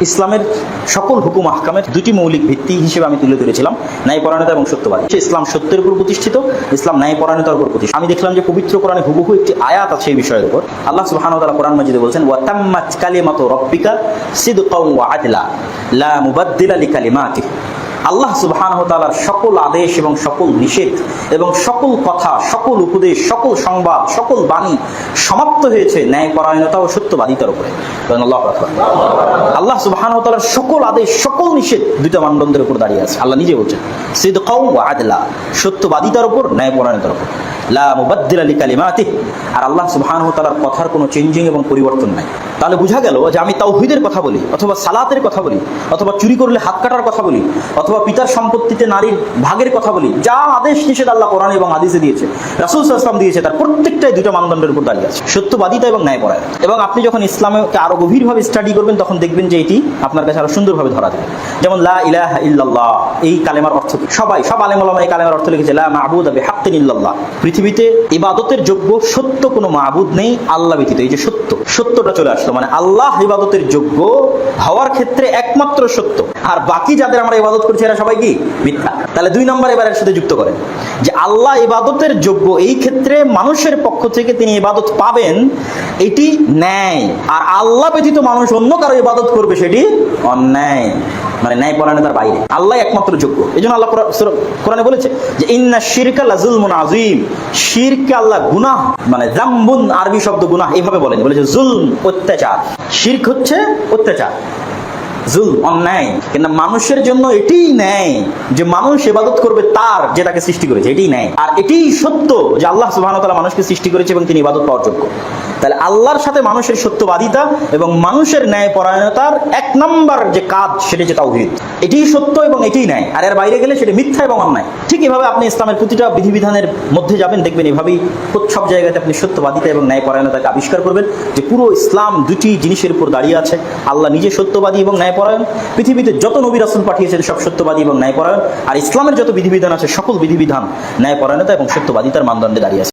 ইসলামের সকল হুকুম আহকামের দুটি মৌলিক ভিত্তি হিসেবে আমি তুলে ধরেছিলাম ন্যায়পরায়ণতা এবং সত্যবাদী। ইসলাম সত্যের উপর প্রতিষ্ঠিত, ইসলাম ন্যায়পরায়ণতার উপর প্রতিষ্ঠিত। আমি দেখলাম যে পবিত্র কোরআনে হুবহু একটি আয়াত আছে এই বিষয়ের উপর। আল্লাহ সুবহানাহু ওয়া তাআলা কোরআন মাজিদে বলেছেন, ওয়া তাম্মাত কালিমাতু রাব্বিকা সিদকাও ওয়া আদলা লা মুবাদদিলা লিকালিমাতিহি। আল্লাহ সুবহানাহু ওয়া তাআলার সকল আদেশ এবং সকল নিষেধ এবং সকল কথা, সকল উপদেশ, সকল সংবাদ, সকল বাণী সমাপ্ত হয়েছে ন্যায়পরায়ণতা ও সত্যবাদিতার উপরে। আল্লাহু আকবার। আল্লাহ সুবহানাহু ওয়া তাআলার সকল আদেশ, সকল নিষেধ দুইটা মানদণ্ডের উপর দাঁড়িয়ে আছে। আল্লাহ নিজে বলছেন সিদকাও ওয়া আদলা, সত্যবাদিতার উপর, ন্যায়পরায়ণতার উপর। লা মুবাদদিলা লিকালিমাতিহি। আর আল্লাহ সুবহানাহু ওয়া তাআলার কথার কোনো চেঞ্জিং এবং পরিবর্তন নাই। তাহলে বোঝা গেল যে আমি তাওহীদের কথা বলি, অথবা সালাতের কথা বলি, অথবা চুরি করলে হাত কাটার কথা বলি, অথবা পিতার সম্পত্তিতে নারীর ভাগের কথা বলি, যা আদেশ নিষেধ আল্লাহ কোরআন এবং হাদিসে দিয়েছে, রাসূল সাল্লাল্লাহু আলাইহি ওয়াসাল্লাম দিয়েছে, তার প্রত্যেকটাই দুটো মানদণ্ডের উপর দাঁড়িয়ে আছে, সত্যবাদিতা এবং ন্যায়পরায়ণ। এবং আপনি যখন ইসলামকে আরো গভীরভাবে স্টাডি করবেন তখন দেখবেন যে এটি আপনার কাছে আরো সুন্দরভাবে ধরা দেবে। যেমন লা ইলাহা ইল্লাল্লাহ, এই কালেমার অর্থ কি? সব আলেম ওলামা এই কালেমার অর্থ লিখেছে লা মা'বুদা বিহাক্কিন ইল্লাল্লাহ। পৃথিবীতে ইবাদতের যোগ্য সত্য কোনো মা'বুদ নেই আল্লাহ ব্যতীত। এই যে সত্যটা চলে আসলো, মানে আল্লাহ ইবাদতের যোগ্য হওয়ার ক্ষেত্রে একমাত্র সত্য, আর বাকি যাদের আমরা ইবাদত করছি এরা সবাই কি মিথ্যা। তাহলে 2 নম্বর এবারের সাথে যুক্ত করেন যে আল্লাহ ইবাদতের যোগ্য, এই ক্ষেত্রে মানুষের পক্ষ থেকে তিনি ইবাদত পাবেন, এটি ন্যায়। আর আল্লাহ ব্যতীত মানুষ অন্য কারো ইবাদত করবে সেটি অন্যায়, মানে ন্যায়পরায়ণতার বাইরে। আল্লাহ একমাত্র যোগ্য। এই জন্য আল্লাহ কোরআনে বলেছে যে ইন্না শিরকা লাযুলমুন আযীম। শিরকে আল্লাহ গুনাহ, মানে যামবুন আরবি শব্দ গুনাহ এইভাবে বলেন, বলেছে জুলম, অত্যাচার। শিরক হচ্ছে অত্যাচার, জুলম অন্যায়। কিন্তু মানুষের জন্য এটাই ন্যায় যে মানুষ ইবাদত করবে তার, যে তাকে সৃষ্টি করেছে, এটাই ন্যায়। আর এটাই সত্য যে আল্লাহ সুবহানাহু ওয়া তাআলা মানুষকে সৃষ্টি করেছে এবং তিনি ইবাদত পাওয়ার যোগ্য। তাহলে আল্লাহর সাথে মানুষের সত্যবাদিতা এবং মানুষের ন্যায়পরায়ণতার 1 নম্বর যে কাজ, সেটা হচ্ছে তাওহীদ। এটাই সত্য এবং এটাই ন্যায়, আর এর বাইরে গেলে সেটা মিথ্যা এবং অন্যায়। ঠিক এভাবে আপনি ইসলামের প্রতিটা বিধিবিধানের মধ্যে যাবেন, দেখবেন এভাবেই সব জায়গাতে আপনি সত্যবাদিতা এবং ন্যায়পরায়ণতাকে আবিষ্কার করবেন যে পুরো ইসলাম দুটি জিনিসের উপর দাঁড়িয়ে আছে। আল্লাহ নিজে সত্যবাদী এবং ন্যায়পরায়ণ, পৃথিবীতে যত নবী রাসূল পাঠিয়েছেন সব সত্যবাদী এবং ন্যায়পরায়ণ, আর ইসলামের যত বিধিবিধান আছে সকল বিধিবিধান ন্যায়পরায়ণতা এবং সত্যবাদিতার মানদণ্ডে দাঁড়িয়ে আছে।